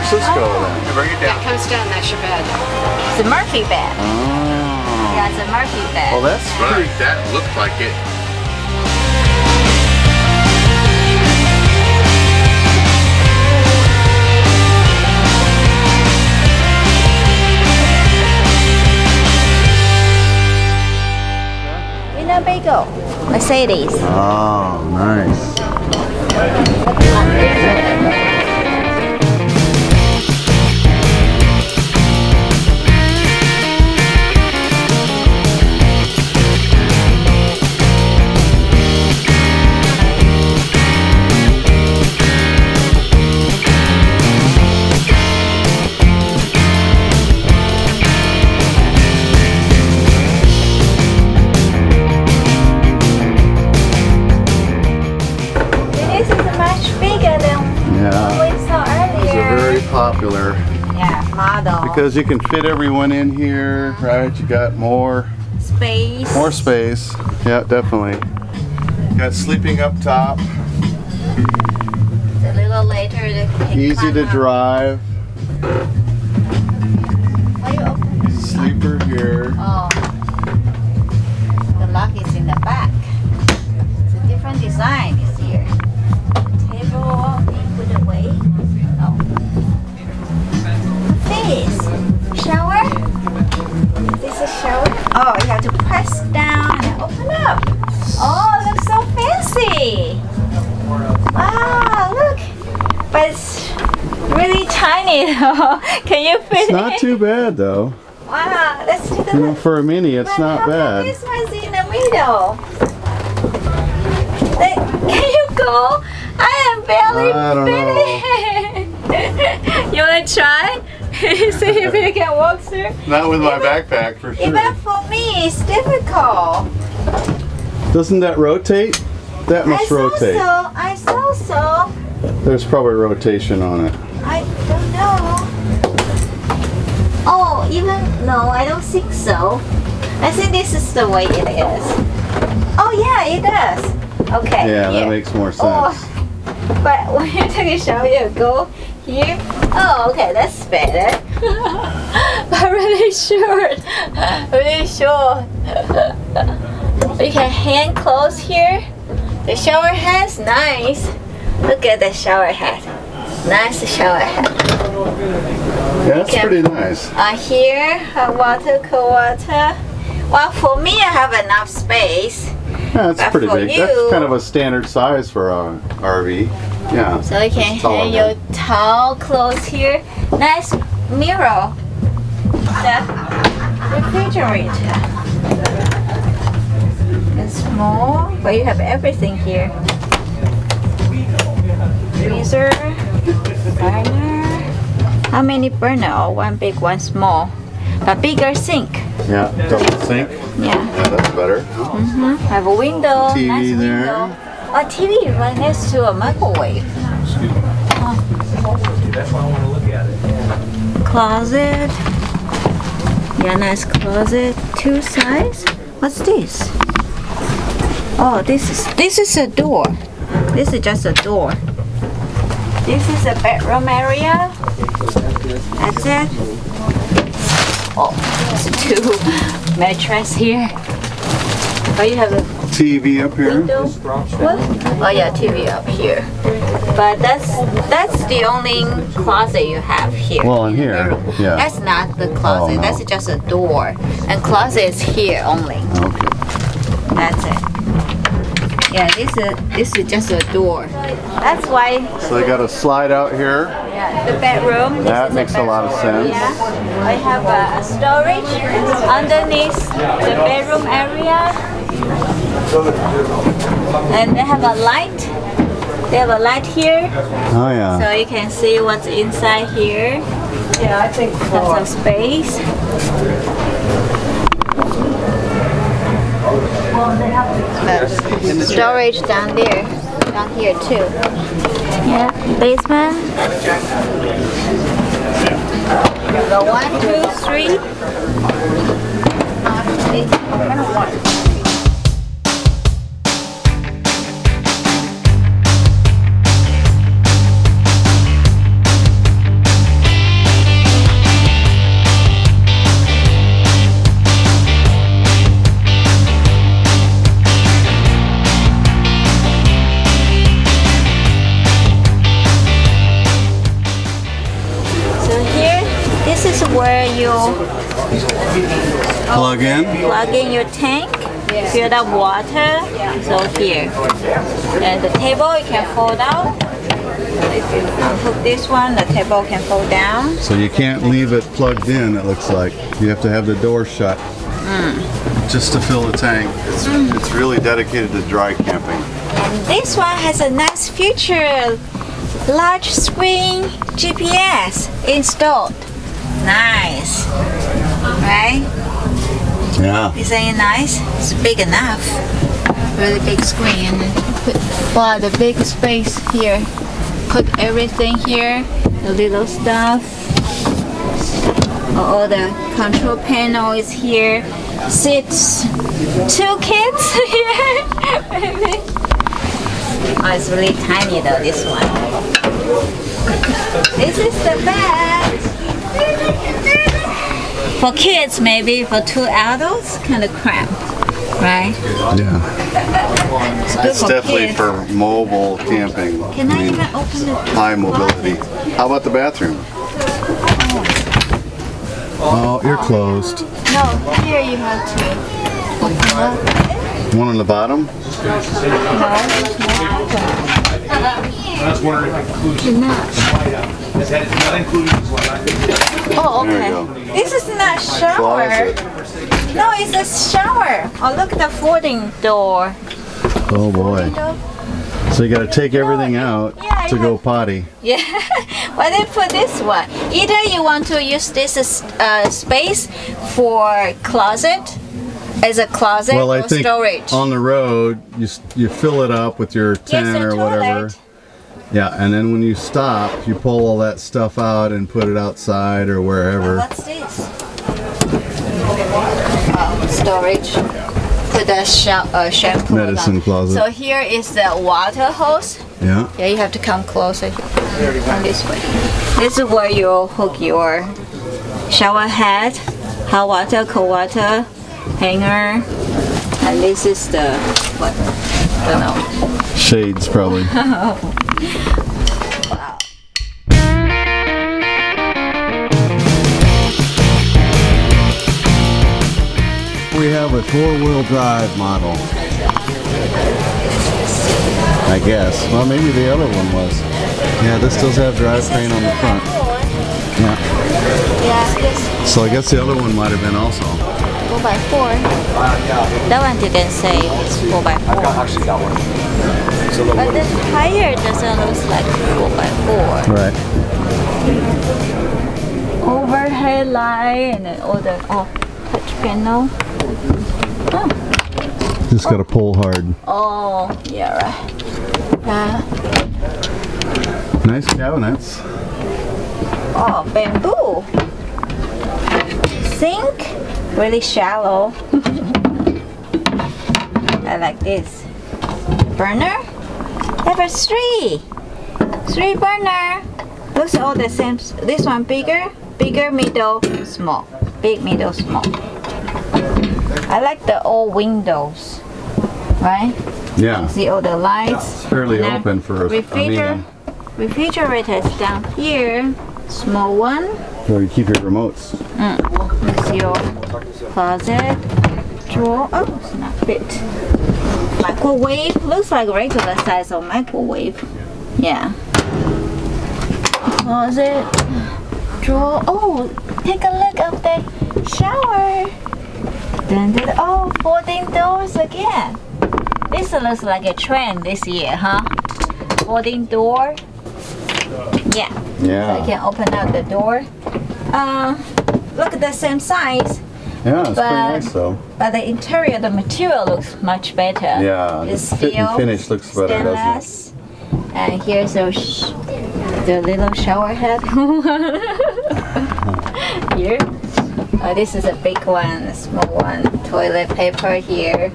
Where's this go then? Bring it down. That comes down, that's your bed. It's a Murphy bed. Oh. Yeah, it's a Murphy bed. Well, that's Right, that looked like it. Winnebago, Mercedes. Oh, nice. Popular. Yeah, model. Because you can fit everyone in here, right? You got more space. More space. Yeah, definitely. Got sleeping up top. A little later, easy to drive. Why you open? Sleeper here. Oh, the lock is in the back. It's a different design this year. Table being put away. Oh. This shower. This is shower. Oh, you have to press down and open up. Oh, it looks so fancy. Wow, look. But it's really tiny though. Can you fit It's not it? too bad though. Wow, let's take a You know, look. for a mini, it's not How come bad. this one's in the middle? Can you go? I am barely I don't fitting. You wanna try? See if you can walk through. Not with my backpack for sure. Even for me, it's difficult. Doesn't that rotate? That must rotate. I saw so. There's probably rotation on it. I don't know. Oh, no, I don't think so. I think this is the way it is. Oh yeah, it does. Okay. Yeah, here. that makes more sense. Oh, but when you take a shower, you go here. Oh, okay, that's better. But really short. Really short. You can hand close here. The shower head's nice. Look at the shower head. Nice shower head. Yeah, that's pretty nice. Here, hot water, cold water. Well, for me, I have enough space. Yeah, that's But pretty for big. you- That's kind of a standard size for a RV. Yeah. So you can it's taller hang your than- towel close here. Nice mirror. The refrigerator. It's small, but you have everything here. Freezer, burner. How many burner? Oh, one big, one small. But bigger sink. Yeah, double sink. Yeah. Yeah, that's better. Have a window. TV nice there. Window. Oh, TV right next to a microwave. That's why I want to look at it. Closet. Yeah, nice closet. Two sides. What's this? Oh, this is a door. This is just a door. This is a bedroom area. That's it. Oh, there's two mattress here. Oh, you have a TV up here. window. What? Oh yeah, TV up here. But that's the only closet you have here. Well, in here, yeah. That's not the closet. Oh, no. That's just a door. And closet is here only. Okay. That's it. Yeah, this is just a door. That's why. So they got a slide out here. Yeah, the bedroom. That makes a lot of sense. Yeah, I have a storage underneath the bedroom area, and they have a light. They have a light here, Oh yeah. so you can see what's inside here. Yeah, I think lots of space. Storage down there, down here too. Yeah, basement. So 1, 2, 3. Plug in. Plug in your tank, fill up water, so here. And the table you can fold out. Unhook this one, the table can fold down. So you can't leave it plugged in, it looks like. You have to have the door shut just to fill the tank. It's really dedicated to dry camping. And this one has a nice feature. Large screen GPS installed. Nice. Right? Yeah. Isn't it nice? It's big enough. Really big screen. And wow, the big space here. Put everything here. The little stuff. All the control panel is here. Sits 2 kids here. Oh, it's really tiny though, this one. This is the bed. For kids, maybe. For 2 adults, kind of cramped, right? Yeah. It's good It's for definitely kids. for mobile camping. Can I even open it? High mobility. How about the bathroom? Oh, you're closed. No, here you have to open up. One on the bottom? I was wondering if it includes You're not. Is that not included as well? Oh, There okay. you go. This is not shower. Closet. No, it's a shower. Oh, look at the folding door. Oh boy. Window. So you gotta take everything out Yeah, to you go potty. Yeah. Why they put this one? Either you want to use this space for closet, as a closet Well, I or think storage. on the road, you fill it up with your tent Yes, a or whatever. toilet. Yeah, and then when you stop, you pull all that stuff out and put it outside or wherever. What's this? Oh, storage. Put the shampoo. Medicine on. closet. So here is the water hose. Yeah. Yeah, you have to come closer on this way. This is where you hook your shower head, hot water, cold water, hanger, and this is the what? I don't know. Shades probably. Wow. We have a 4-wheel drive model. I guess. Well, maybe the other one was. Yeah, this does have drivetrain on the front. Yeah. Yeah, this So I guess the other one might have been also. 4x4. That one didn't say it's 4x4. But the tire doesn't look like 4x4. Right. Overhead light and then all the touch panel. Oh. Just gotta pull hard. Oh, yeah, right. Nice cabinets. Oh, bamboo. Sink, really shallow. I like this. Burner? Have a 3 burner. Looks all the same. This one bigger, middle, small. Big, middle, small. I like the old windows, right? Yeah. See all the lights. It's fairly And then open for a medium. refrigerator is down here. Small one. Where you keep your remotes. It's your closet drawer. Oh, it's not fit. Microwave. Looks like regular size of microwave. Yeah. Closet drawer. Oh, take a look of the shower. Oh, folding doors again. This looks like a trend this year, huh? Folding door. Yeah. So Yeah. you can open up the door. Look at the same size, Yeah, it's pretty But- nice though. but the interior, the material looks much better. Yeah, the It's fit and steel, finish looks better, doesn't it? stainless. And here's the little shower head. Here. This is a big one, a small one. Toilet paper here.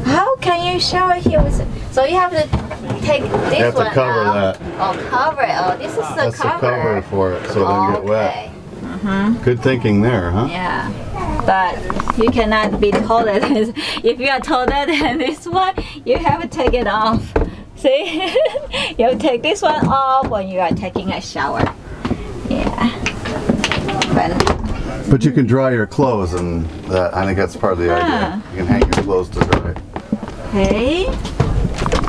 How can you shower here with? So you have to take this You have one to cover out. that. Oh, cover it. Oh, this is the That's the cover for it, so it doesn't get wet. Okay. Good thinking there, huh? Yeah, but you cannot be taller than, if you are taller than this one, you have to take it off. See? You have to take this one off when you are taking a shower. Yeah. But But you can dry your clothes, and I think that's part of the idea. You can hang your clothes to dry. Okay.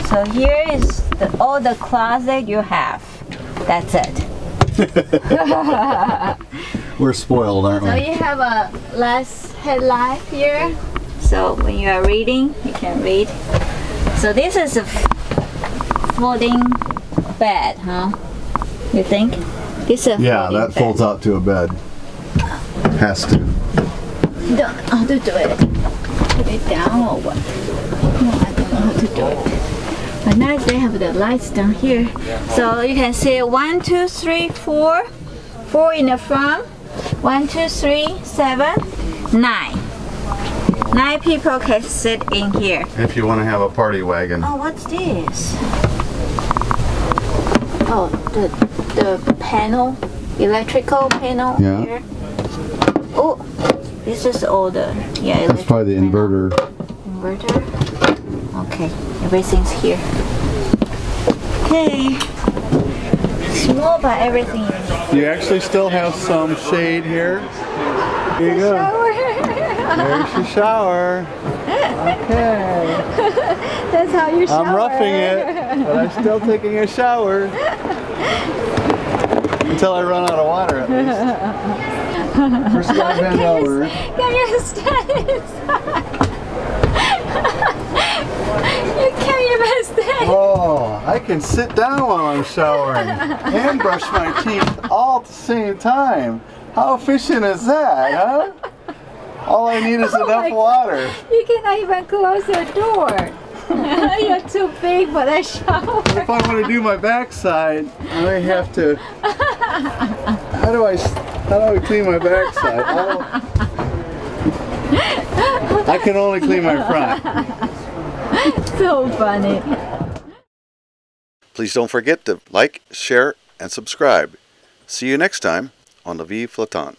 So here is all the closet you have. That's it. We're spoiled, aren't we? So you have a less headlight here. So when you are reading, you can read. So this is a folding bed, huh? You think? This is a Yeah, that bed. folds out to a bed. Has to. Don't know how to do it. Put it down or what? No, I don't know how to do it. But now they have the lights down here. So you can see 1, 2, 3, 4. 4 in the front. 1, 2, 3, 7, 9. 9 people can sit in here. If you want to have a party wagon. Oh, what's this? Oh, the panel, electrical panel Yeah. here. Oh, this is all the That's probably the inverter. Inverter. Okay, everything's here. Okay, small but everything. You actually still have some shade here. Here you go. There's your shower. Okay. That's how you shower. I'm roughing it, but I'm still taking a shower. Until I run out of water, at least. First guy bend over. Can you stand inside? You can't even stand. Oh, I can sit down while I'm showering and brush my teeth all at the same time. How efficient is that, huh? All I need is enough water. You cannot even close your door. You're too big for that shower. If I want to do my backside, I may have to. How do I clean my backside? I can only clean my front. So funny. Please don't forget to like, share, and subscribe. See you next time on the Vie Flottante.